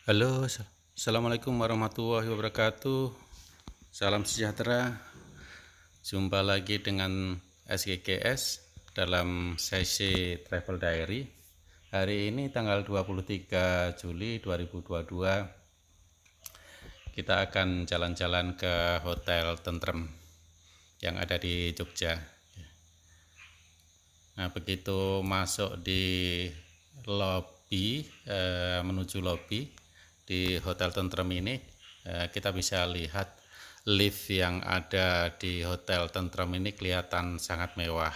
Halo, Assalamualaikum warahmatullahi wabarakatuh. Salam sejahtera. Jumpa lagi dengan SGKS dalam sesi Travel Diary. Hari ini tanggal 23 Juli 2022. Kita akan jalan-jalan ke Hotel Tentrem yang ada di Jogja. Nah, begitu masuk di lobby, menuju lobby di Hotel Tentrem ini, kita bisa lihat lift yang ada di Hotel Tentrem ini kelihatan sangat mewah.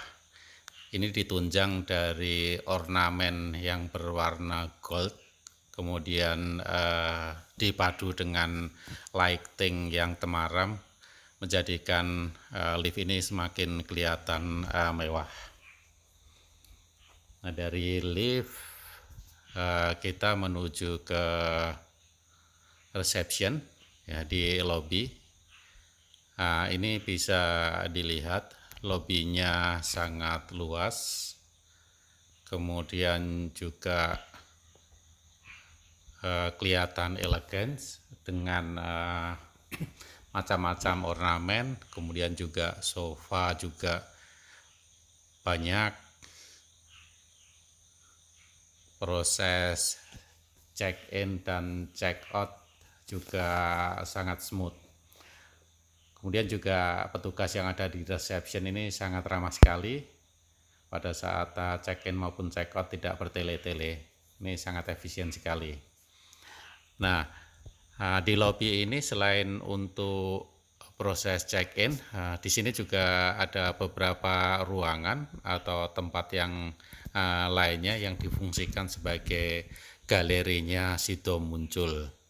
Ini ditunjang dari ornamen yang berwarna gold, kemudian dipadu dengan lighting yang temaram, menjadikan lift ini semakin kelihatan mewah. Nah, dari lift kita menuju ke reception ya, di lobby. Nah, ini bisa dilihat lobbynya sangat luas, kemudian juga kelihatan elegan dengan macam-macam ornamen, kemudian juga sofa juga banyak. Proses check-in dan check-out juga sangat smooth. Kemudian juga petugas yang ada di reception ini sangat ramah sekali. Pada saat check-in maupun check-out tidak bertele-tele. Ini sangat efisien sekali. Nah, di lobby ini selain untuk proses check-in, di sini juga ada beberapa ruangan atau tempat yang lainnya yang difungsikan sebagai galerinya Sido Muncul.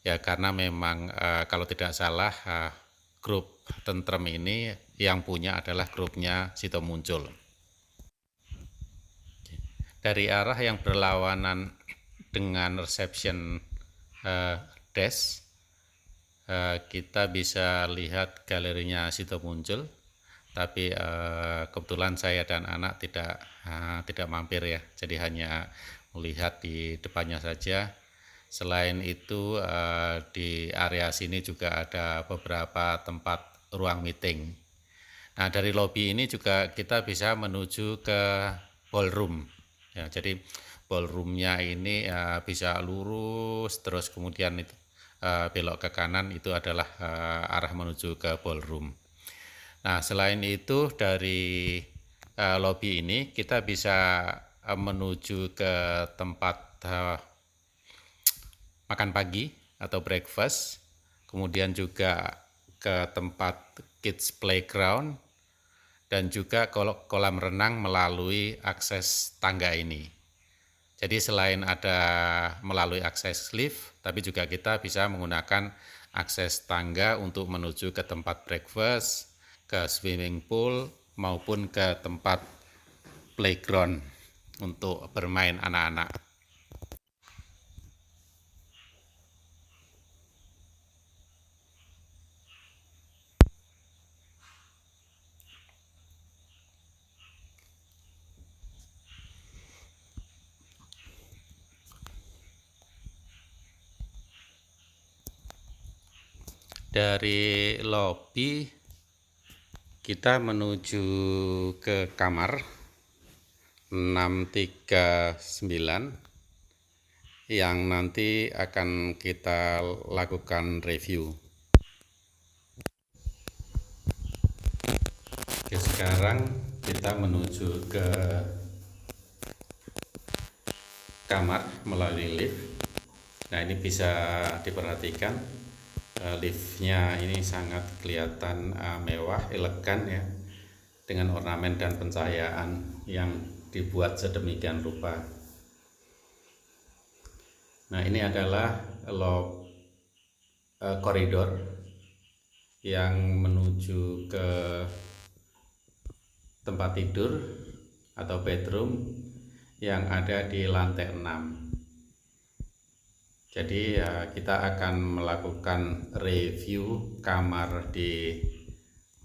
Ya, karena memang kalau tidak salah grup Tentrem ini yang punya adalah grupnya Sido Muncul. Dari arah yang berlawanan dengan reception desk, kita bisa lihat galerinya Sido Muncul, tapi kebetulan saya dan anak tidak mampir ya, jadi hanya melihat di depannya saja. Selain itu di area sini juga ada beberapa tempat ruang meeting. Nah, dari lobby ini juga kita bisa menuju ke ballroom ya, jadi ballroomnya ini bisa lurus terus kemudian itu belok ke kanan, itu adalah arah menuju ke ballroom. Nah, selain itu dari lobby ini kita bisa menuju ke tempat makan pagi atau breakfast, kemudian juga ke tempat kids playground dan juga kolam renang melalui akses tangga ini. Jadi selain ada melalui akses lift, tapi juga kita bisa menggunakan akses tangga untuk menuju ke tempat breakfast, ke swimming pool, maupun ke tempat playground untuk bermain anak-anak. Dari lobby kita menuju ke kamar 639 yang nanti akan kita lakukan review. Oke, sekarang kita menuju ke kamar melalui lift. Nah, ini bisa diperhatikan liftnya ini sangat kelihatan mewah, elegan ya, dengan ornamen dan pencahayaan yang dibuat sedemikian rupa. Nah, ini adalah koridor yang menuju ke tempat tidur atau bedroom yang ada di lantai 6. Jadi kita akan melakukan review kamar di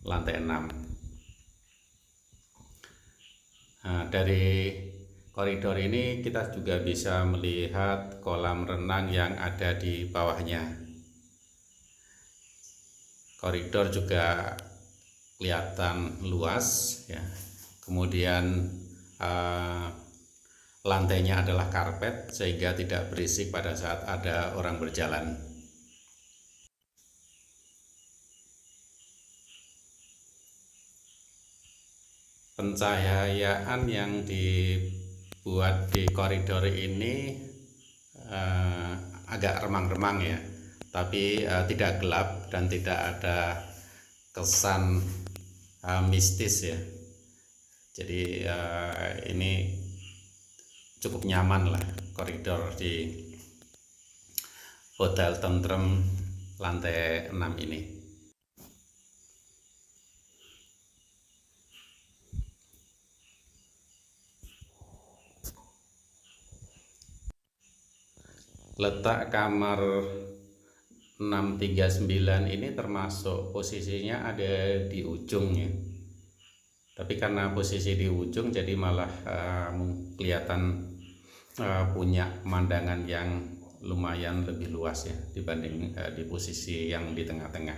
lantai 6. Nah, dari koridor ini kita juga bisa melihat kolam renang yang ada di bawahnya. Koridor juga kelihatan luas ya. Kemudian lantainya adalah karpet sehingga tidak berisik pada saat ada orang berjalan. Pencahayaan yang dibuat di koridor ini agak remang-remang ya, tapi tidak gelap dan tidak ada kesan mistis ya. Jadi ini cukup nyaman lah koridor di Hotel Tentrem lantai 6 ini. Letak kamar 639 ini termasuk posisinya ada di ujung ya. Tapi karena posisi di ujung jadi malah kelihatan punya pemandangan yang lumayan lebih luas ya dibanding di posisi yang di tengah-tengah.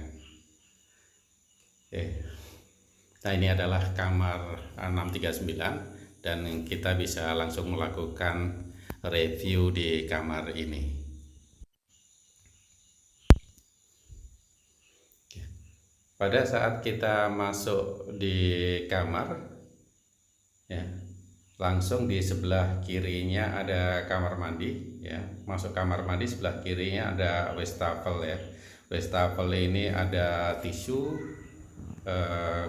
Nah, ini adalah kamar 639 dan kita bisa langsung melakukan review di kamar ini. Pada saat kita masuk di kamar ya, langsung di sebelah kirinya ada kamar mandi ya. Masuk kamar mandi sebelah kirinya ada wastafel ya. Wastafel ini ada tisu,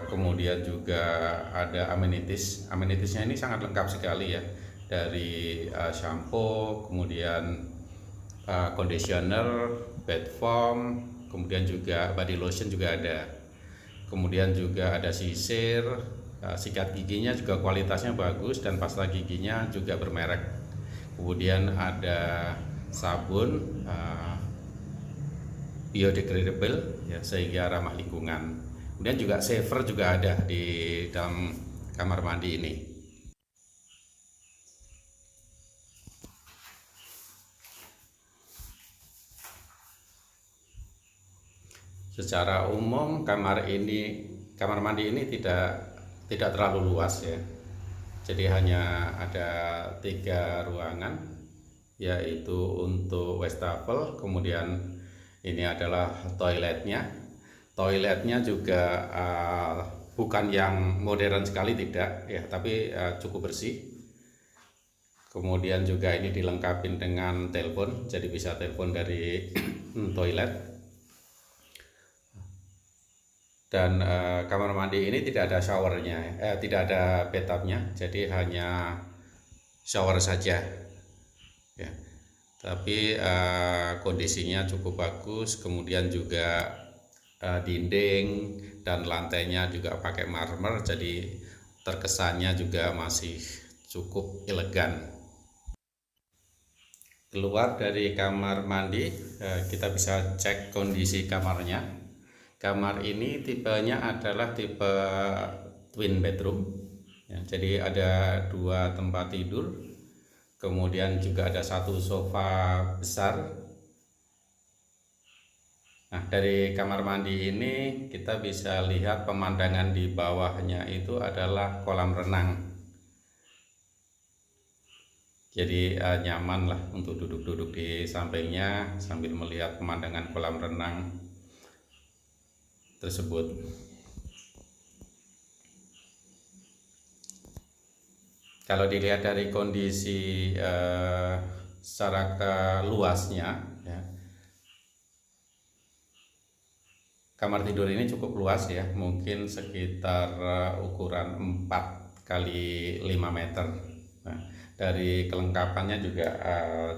kemudian juga ada amenitisnya ini sangat lengkap sekali ya, dari shampoo, kemudian conditioner, bed foam, kemudian juga body lotion juga ada. Kemudian juga ada sisir, sikat giginya juga kualitasnya bagus dan pasta giginya juga bermerek. Kemudian ada sabun biodegradable ya, sehingga ramah lingkungan. Kemudian juga saver juga ada di dalam kamar mandi ini. Secara umum kamar mandi ini tidak terlalu luas ya. Jadi hanya ada 3 ruangan, yaitu untuk wastafel, kemudian ini adalah toiletnya. Toiletnya juga bukan yang modern sekali tidak ya, tapi cukup bersih. Kemudian juga ini dilengkapi dengan telepon, jadi bisa telepon dari toilet. Dan kamar mandi ini tidak ada showernya, tidak ada bathtubnya, jadi hanya shower saja ya. Tapi kondisinya cukup bagus. Kemudian juga dinding dan lantainya juga pakai marmer, jadi terkesannya juga masih cukup elegan. Keluar dari kamar mandi, kita bisa cek kondisi kamarnya. Kamar ini tipenya adalah tipe twin bedroom ya, jadi ada 2 tempat tidur, kemudian juga ada 1 sofa besar. Nah, dari kamar mandi ini kita bisa lihat pemandangan di bawahnya itu adalah kolam renang. Jadi nyaman lah untuk duduk-duduk di sampingnya sambil melihat pemandangan kolam renang tersebut. Kalau dilihat dari kondisi secara luasnya ya, kamar tidur ini cukup luas ya, mungkin sekitar ukuran 4 kali 5 meter. Nah, dari kelengkapannya juga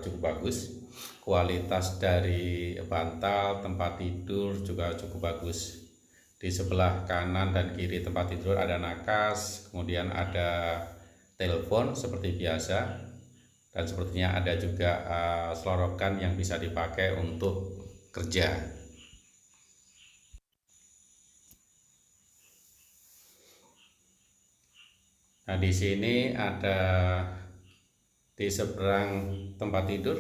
cukup bagus. Kualitas dari bantal, tempat tidur juga cukup bagus. Di sebelah kanan dan kiri tempat tidur ada nakas, kemudian ada telepon seperti biasa, dan sepertinya ada juga selorokan yang bisa dipakai untuk kerja. Nah, di sini ada di seberang tempat tidur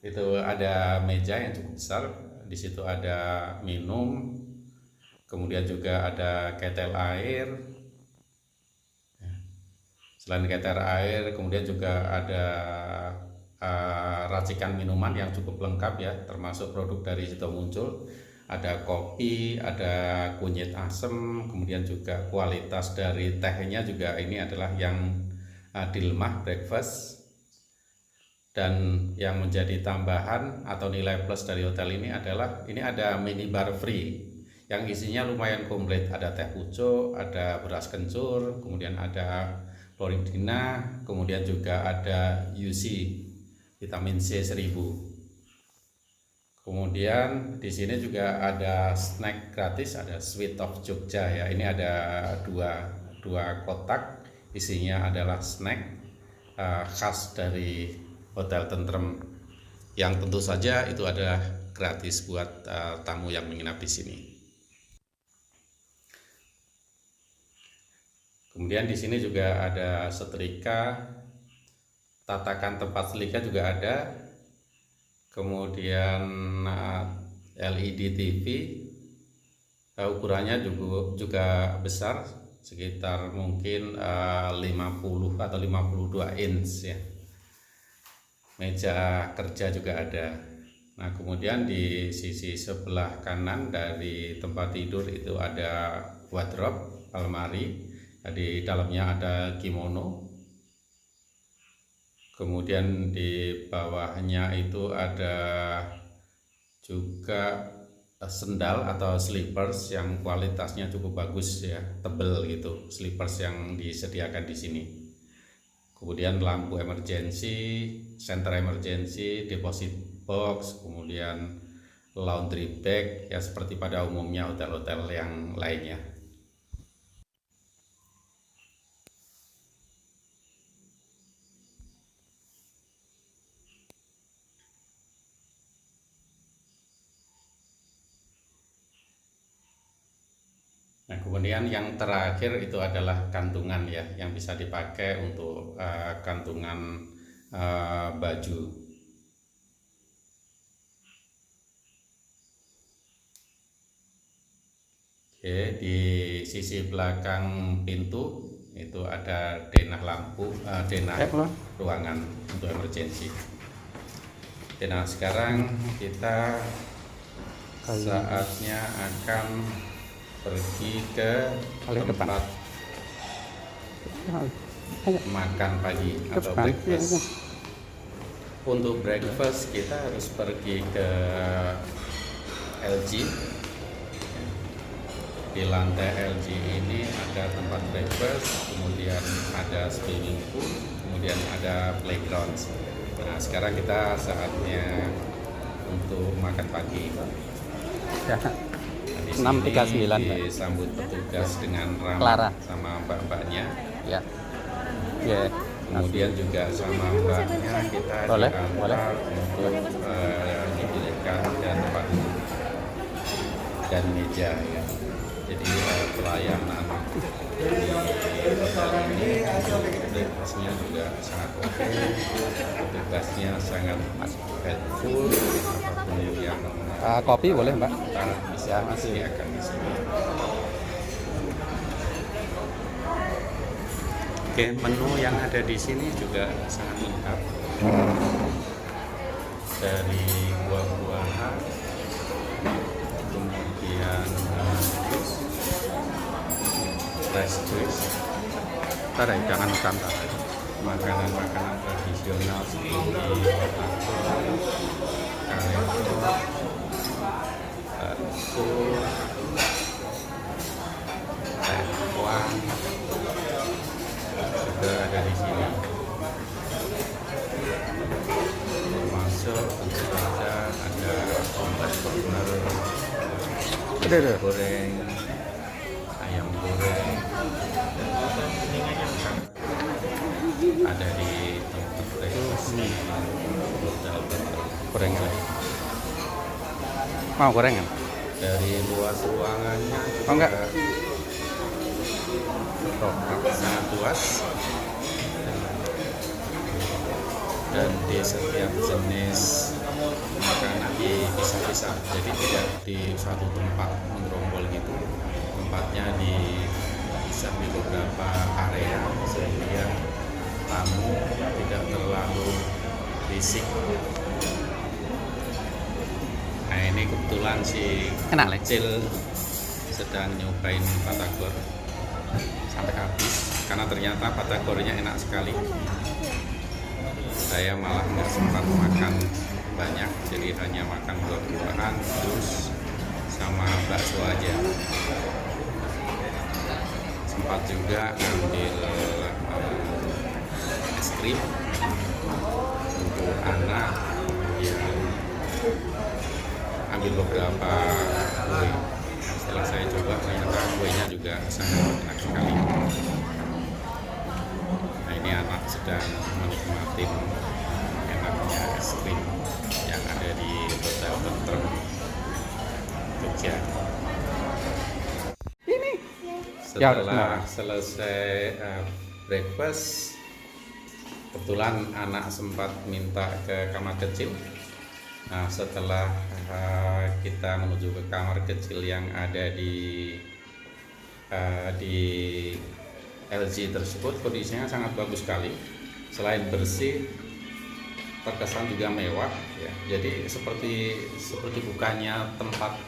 itu ada meja yang cukup besar. Di situ ada minum, kemudian juga ada ketel air. Selain ketel air, kemudian juga ada racikan minuman yang cukup lengkap ya, termasuk produk dari Sido Muncul. Ada kopi, ada kunyit asem, kemudian juga kualitas dari tehnya juga ini adalah yang Dilmah breakfast. Dan yang menjadi tambahan atau nilai plus dari hotel ini adalah ini ada minibar free yang isinya lumayan komplit. Ada teh pucuk, ada beras kencur, kemudian ada Floridina, kemudian juga ada UC vitamin C 1000. Kemudian di sini juga ada snack gratis, ada Sweet of Jogja ya. Ini ada dua kotak, isinya adalah snack khas dari Hotel Tentrem, yang tentu saja itu adalah gratis buat tamu yang menginap di sini. Kemudian di sini juga ada setrika, tatakan tempat setrika juga ada. Kemudian LED TV, ukurannya juga besar, sekitar mungkin 50 atau 52 inch ya. Meja kerja juga ada. Nah, kemudian di sisi sebelah kanan dari tempat tidur itu ada wardrobe, almari. Di dalamnya ada kimono. Kemudian di bawahnya itu ada juga sendal atau slippers yang kualitasnya cukup bagus ya, tebel gitu, slippers yang disediakan di sini. Kemudian lampu emergency, center emergency, deposit box, kemudian laundry bag ya, seperti pada umumnya hotel-hotel yang lainnya. Nah, kemudian yang terakhir itu adalah kantungan ya, yang bisa dipakai untuk kantungan baju. Oke, di sisi belakang pintu itu ada denah lampu, denah ruangan untuk emergency. Nah, sekarang kita saatnya akan pergi ke tempat makan pagi atau breakfast. Untuk breakfast kita harus pergi ke LG. Di lantai LG ini ada tempat breakfast, kemudian ada swimming pool, kemudian ada playground. Nah, sekarang kita saatnya untuk makan pagi. Ya. 639 disambut petugas dengan ramah sama mbak-mbaknya ya. Ya. Kemudian juga sama mbaknya kita diantar untuk dipilihkan dan tempat duduk dan meja ya. Jadi pelayanan di hotel ini breakfastnya juga sangat oke, petugasnya sangat helpful, apapun yang kopi boleh mbak? Bisa disediakan di sini. Oke, menu yang ada di sini juga sangat lengkap. Dari buah-buahan, kemudian jus, fresh juice, Jangan tambah. makanan-makanan tradisional seperti batagor, kareto, bakso, tekwan juga ada di sini. Termasuk tentu saja ada omelet corner, goreng, ayam goreng, ada di tempat breakfast hotel Gorengan. Mau gorengan? dari luas ruangannya Oh enggak. sangat luas. dan di setiap jenis makanan dipisah-pisah, jadi tidak di suatu tempat menggerombol gitu, tempatnya dipisah di beberapa area sehingga tamu tidak terlalu risik. Nah ini kebetulan si Enak, Lek. kecil sedang nyobain batagor sampai habis karena ternyata batagornya enak sekali. Saya malah nggak sempat makan banyak, jadi hanya makan buah-buahan, jus, sama bakso aja. Sempat juga ngambil es krim untuk anak, ya ambil beberapa kue. Setelah saya coba ternyata kuenya juga sangat enak sekali. Nah ini anak sedang menikmati enaknya es krim yang ada di Hotel Tentrem Jogja. Setelah selesai breakfast, kebetulan anak sempat minta ke kamar kecil. Nah setelah kita menuju ke kamar kecil yang ada di LG tersebut, kondisinya sangat bagus sekali. Selain bersih, terkesan juga mewah ya. Jadi seperti bukannya tempat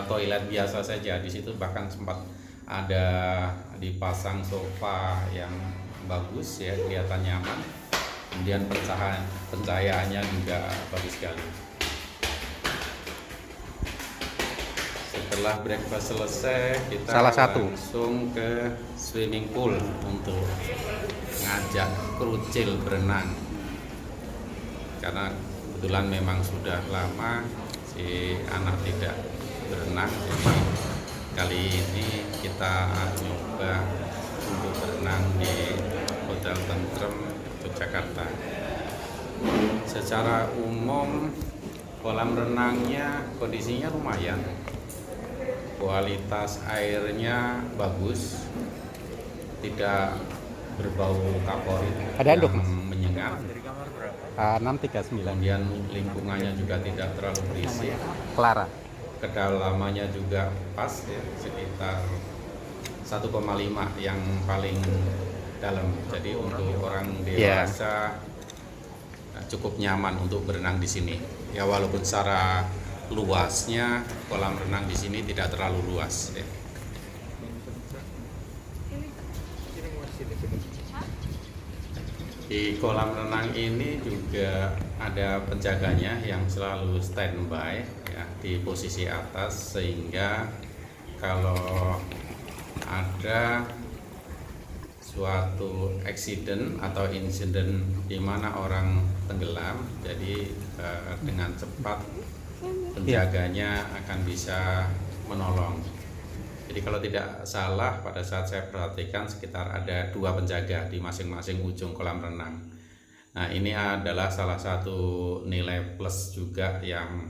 toilet biasa saja. Di situ bahkan sempat ada dipasang sofa yang bagus ya, kelihatan nyaman. Kemudian pencahayaannya juga bagus sekali. Setelah breakfast selesai, kita langsung ke swimming pool untuk ngajak krucil berenang. Karena kebetulan memang sudah lama si anak tidak berenang, jadi kali ini kita nyoba untuk berenang di Hotel Tentrem Yogyakarta. Secara umum kolam renangnya kondisinya lumayan, kualitas airnya bagus, tidak berbau kaporit yang menyengat. 639. Kemudian lingkungannya juga tidak terlalu berisik. Clara. Kedalamannya juga pas ya, sekitar 1,5 yang paling dalam. Jadi untuk orang dewasa cukup nyaman untuk berenang di sini. Ya walaupun secara luasnya kolam renang di sini tidak terlalu luas ya. Di kolam renang ini juga ada penjaganya yang selalu standby ya, di posisi atas, sehingga kalau ada suatu accident atau insiden di mana orang tenggelam, jadi dengan cepat penjaganya akan bisa menolong. Jadi kalau tidak salah pada saat saya perhatikan sekitar ada 2 penjaga di masing-masing ujung kolam renang. Nah ini adalah salah satu nilai plus juga yang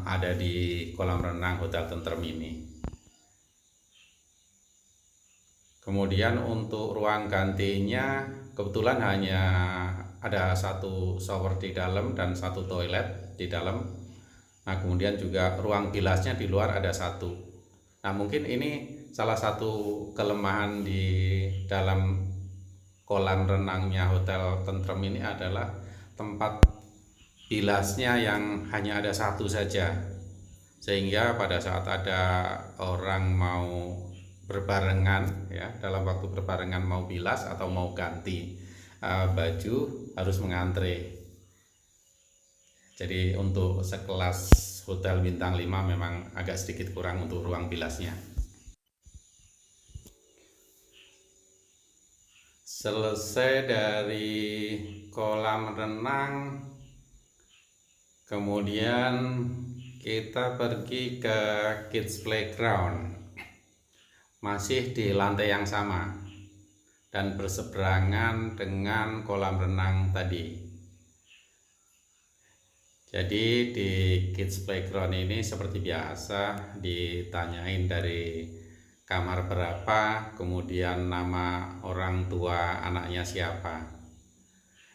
ada di kolam renang Hotel Tentrem ini. Kemudian untuk ruang gantinya kebetulan hanya ada 1 shower di dalam dan 1 toilet di dalam. Nah kemudian juga ruang bilasnya di luar ada 1. Nah mungkin ini salah satu kelemahan di dalam kolam renangnya Hotel Tentrem ini adalah tempat bilasnya yang hanya ada 1 saja, sehingga pada saat ada orang mau berbarengan ya, dalam waktu berbarengan mau bilas atau mau ganti baju harus mengantre. Jadi untuk sekelas hotel bintang 5 memang agak sedikit kurang untuk ruang bilasnya. Selesai dari kolam renang, kemudian kita pergi ke kids playground, masih di lantai yang sama dan berseberangan dengan kolam renang tadi. Jadi di kids playground ini seperti biasa ditanyain dari kamar berapa, kemudian nama orang tua anaknya siapa.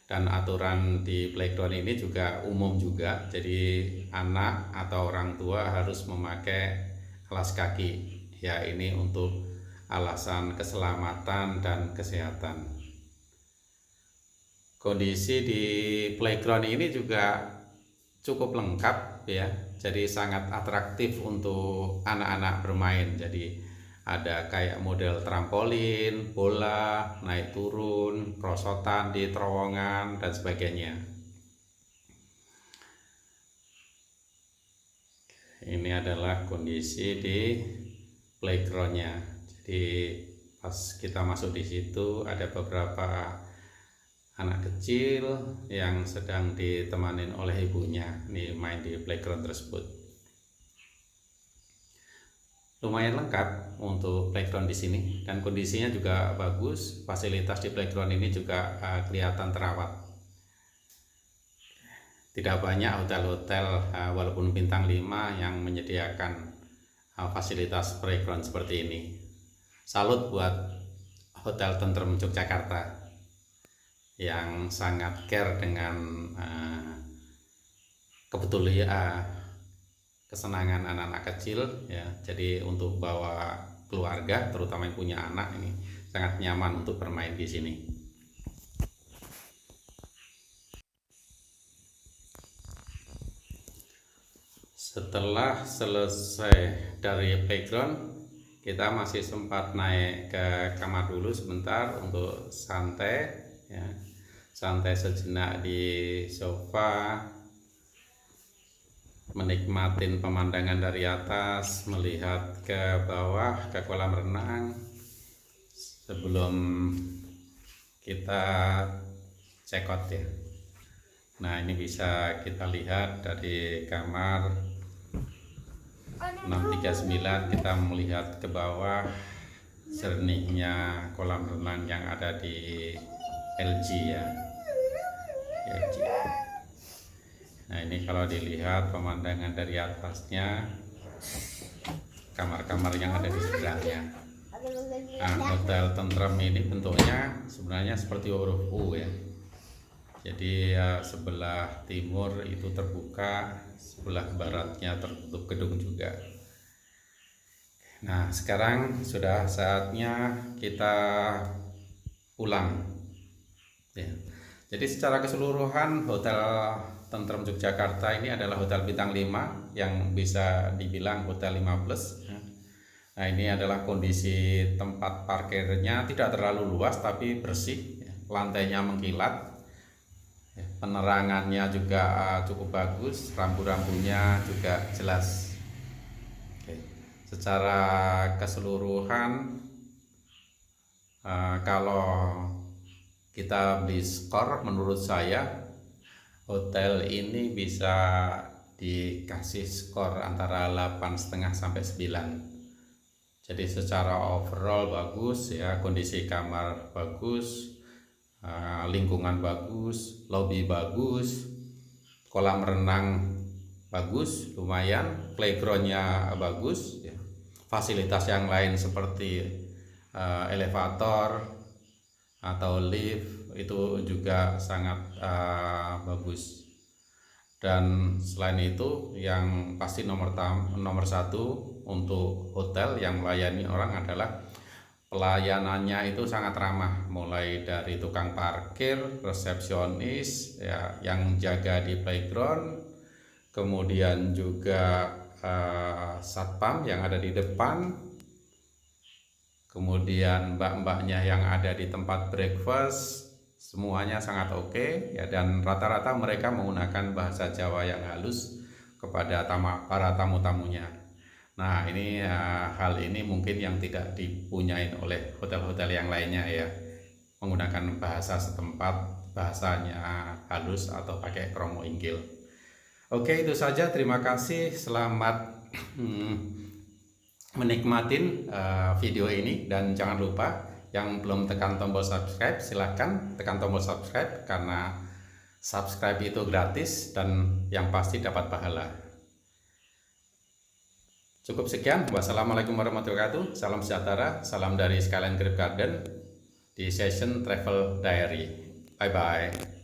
Dan aturan di playground ini juga umum juga, jadi anak atau orang tua harus memakai alas kaki. Ya, ini untuk alasan keselamatan dan kesehatan. Kondisi di playground ini juga cukup lengkap ya, jadi sangat atraktif untuk anak-anak bermain. Jadi ada kayak model trampolin, bola, naik turun, perosotan di terowongan dan sebagainya. Ini adalah kondisi di playgroundnya. Jadi pas kita masuk di situ ada beberapa anak kecil yang sedang ditemanin oleh ibunya nih main di playground tersebut. Lumayan lengkap untuk playground di sini dan kondisinya juga bagus. Fasilitas di playground ini juga kelihatan terawat. Tidak banyak hotel-hotel walaupun bintang 5 yang menyediakan fasilitas playground seperti ini. Salut buat Hotel Tentrem Yogyakarta yang sangat care dengan kesenangan anak-anak kecil ya. Jadi untuk bawa keluarga, terutama yang punya anak, ini sangat nyaman untuk bermain di sini. Setelah selesai dari playground, kita masih sempat naik ke kamar dulu sebentar untuk santai ya. Santai sejenak di sofa, menikmatin pemandangan dari atas, melihat ke bawah ke kolam renang sebelum kita check out ya. Nah, ini bisa kita lihat dari kamar 639, kita melihat ke bawah jernihnya kolam renang yang ada di LG ya. LG. Nah, ini kalau dilihat pemandangan dari atasnya, kamar-kamar yang ada di seberangnya. Nah, Hotel Tentrem ini bentuknya sebenarnya seperti huruf U ya. Jadi sebelah timur itu terbuka, sebelah baratnya tertutup gedung juga. Nah, sekarang sudah saatnya kita pulang ya. Jadi secara keseluruhan Hotel Tentrem Yogyakarta ini adalah hotel bintang 5 yang bisa dibilang hotel 5+. Nah, ini adalah kondisi tempat parkirnya, tidak terlalu luas tapi bersih, lantainya mengkilat, penerangannya juga cukup bagus, rambu-rambunya juga jelas. Oke. Secara keseluruhan kalau kita beli skor, menurut saya hotel ini bisa dikasih skor antara 8,5 sampai 9. Jadi secara overall bagus ya, kondisi kamar bagus, lingkungan bagus, lobby bagus, kolam renang bagus, lumayan, playgroundnya bagus ya. Fasilitas yang lain seperti elevator atau lift itu juga sangat bagus. Dan selain itu yang pasti nomor satu untuk hotel yang melayani orang adalah pelayanannya itu sangat ramah, mulai dari tukang parkir, resepsionis ya, yang jaga di playground, kemudian juga satpam yang ada di depan, kemudian mbak-mbaknya yang ada di tempat breakfast, semuanya sangat oke ya, dan rata-rata mereka menggunakan bahasa Jawa yang halus kepada para tamu-tamunya. Nah, ini hal ini mungkin yang tidak dipunyai oleh hotel-hotel yang lainnya ya, menggunakan bahasa setempat, bahasanya halus atau pakai kromo inggil. Oke, itu saja, terima kasih, selamat menikmatin video ini, dan jangan lupa yang belum tekan tombol subscribe silahkan tekan tombol subscribe karena subscribe itu gratis dan yang pasti dapat pahala. Cukup sekian, wassalamualaikum warahmatullahi wabarakatuh, salam sejahtera, salam dari Skyline Grape Garden di session Travel Diary. Bye bye.